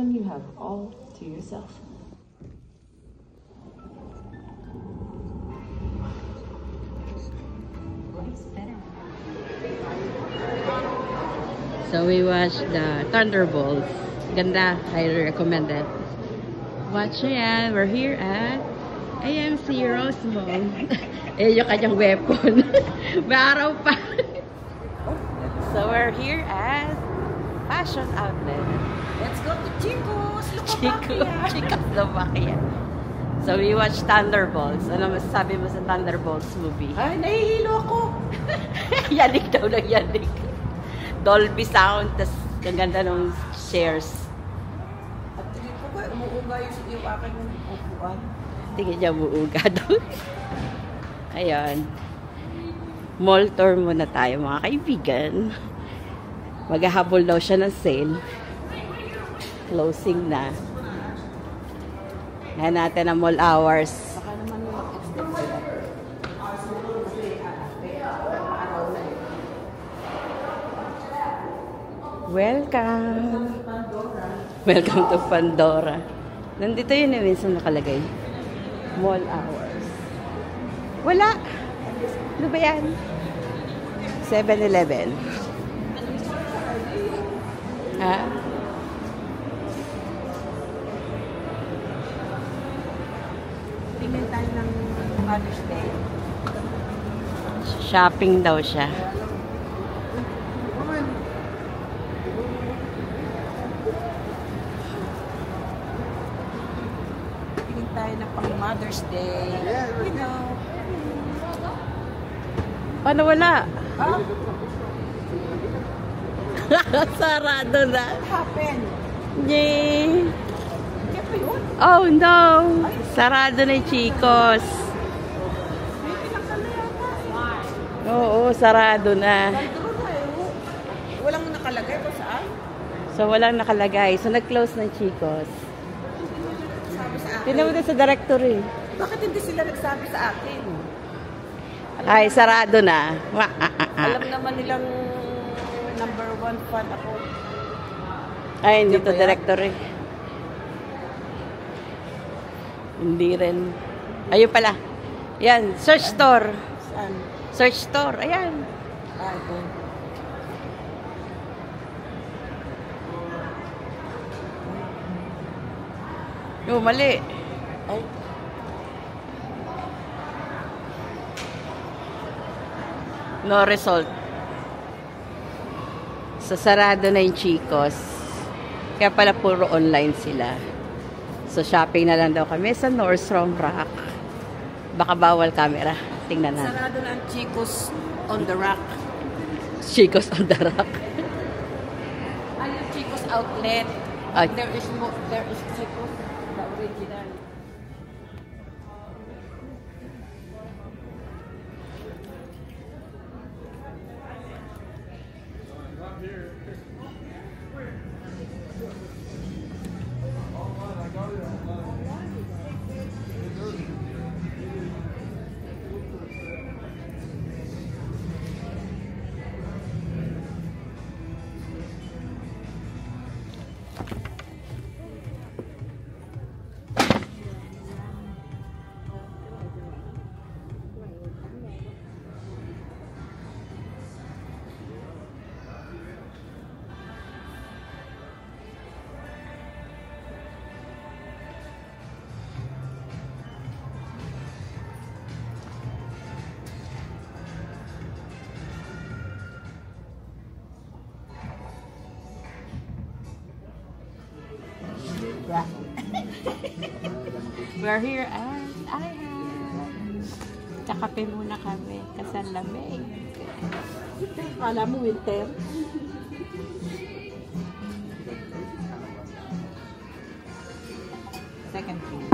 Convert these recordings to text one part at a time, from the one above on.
one you have all to yourself. So we watched the Thunderbolts. Ganda. Highly recommended. Watch yan. We're here at AMC Rosemont. Ayan yung kanyang weapon. May araw pa. So we're here at Fashion Outlet. Let's go to Chico's Slovakia. So we watched Thunderbolts. Ano masasabi mo sa Thunderbolts movie? Ay, nahihilo ako. Yanig daw ng yanig. Dolby sound, tas ang ganda ng chairs. At tingin ko ba, umuuga yung aking upuan? Tingin niya umuuga doon. Ayan. Mall tour muna tayo mga kaibigan. Maghahabol daw siya ng sale. Closing na. Ayan natin ang mall hours. Baka naman yung mag-extend sila. Welcome! Welcome to Pandora. Nandito yun yung minsan nakalagay. Mall hours. Wala! Ano ba yan? 7-Eleven. Ha? Tingin tayo ng Mother's Day. Shopping daw siya. Tingin tayo ng pang Mother's Day. You know. Paano wala? Huh? Sarado na. What happened? Yay! Kaya pa yun? Oh no! Sarado na yung Chicos. May pinakala yata. Oo, sarado na. Nandun na eh. Walang nakalagay kung saan. So walang nakalagay. So nag-close ng Chicos. Sabi sa akin. Tignan mo din sa directory. Bakit hindi sila nagsabi sa akin? Ay, sarado na. Alam naman nilang #1 fan ako. Ay, hindi Hindi to ba yan? directory. Hindi rin. Ayun pala. Yan, search store. Saan? Search store. Ayan. Ah, ito. Yung mali. Ay, No result. So, sarado na yung Chicos. Kaya pala puro online sila. So, shopping na lang daw kami sa Nordstrom Rack. Baka bawal camera. Tingnan na. sarado na ang Chico's on the Rack. Chicos on the Rack. Ay, yung Chico's outlet. Ay. There is Chico's, the original. We're here at Ihan. Kakape muna kami kasi ang lamig. Kala mo winter? Second floor.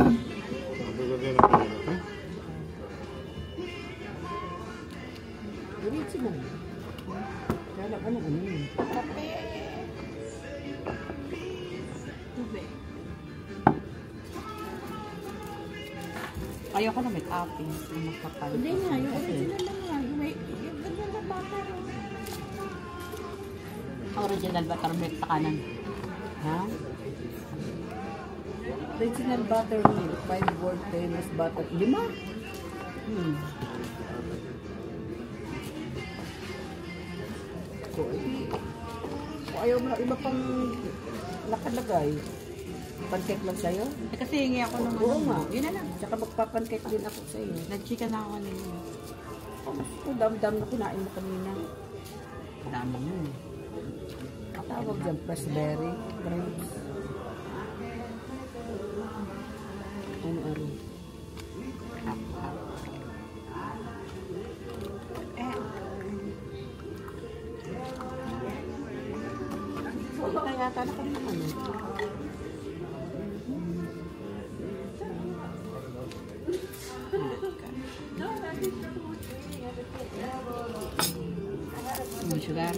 Diretso mo. Kala ka ano yun? Kape. Tubig. Ayoko na may topping. Mas kapal. Hindi nga, yung original lang nga. Yung ganyan na bata. Original buttermilk sa kanan. Ha? Original buttermilk, 5 world famous butter. 5? Kung ayaw mo na iba pang nakalagay, pancake lang sa'yo? Kasi hingi ako ng Oo nga, yun na lang. Tsaka magpapancake din ako sa'yo. Nag-chicken na ako kanina. Dam-dam na kinain mo kanina. Dami mo. Tawag dyan, raspberry, grapes. Ano? Kita yata na kami naman eh. Sugar.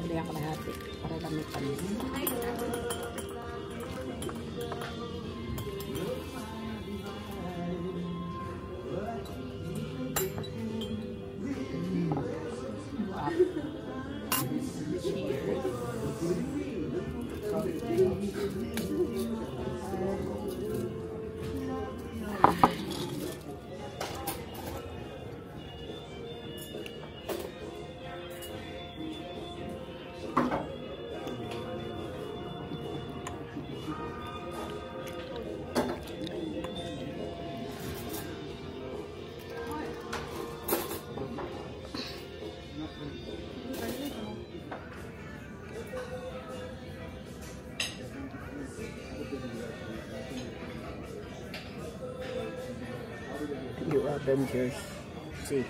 Hindi ako lahati para lang may panis. You Avengers. See.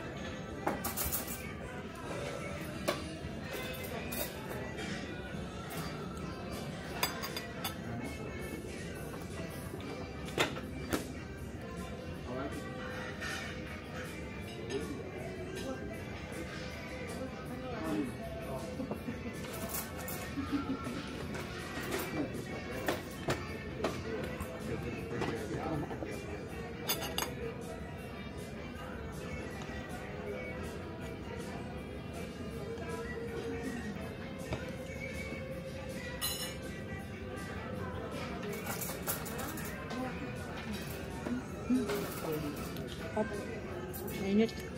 Mainit.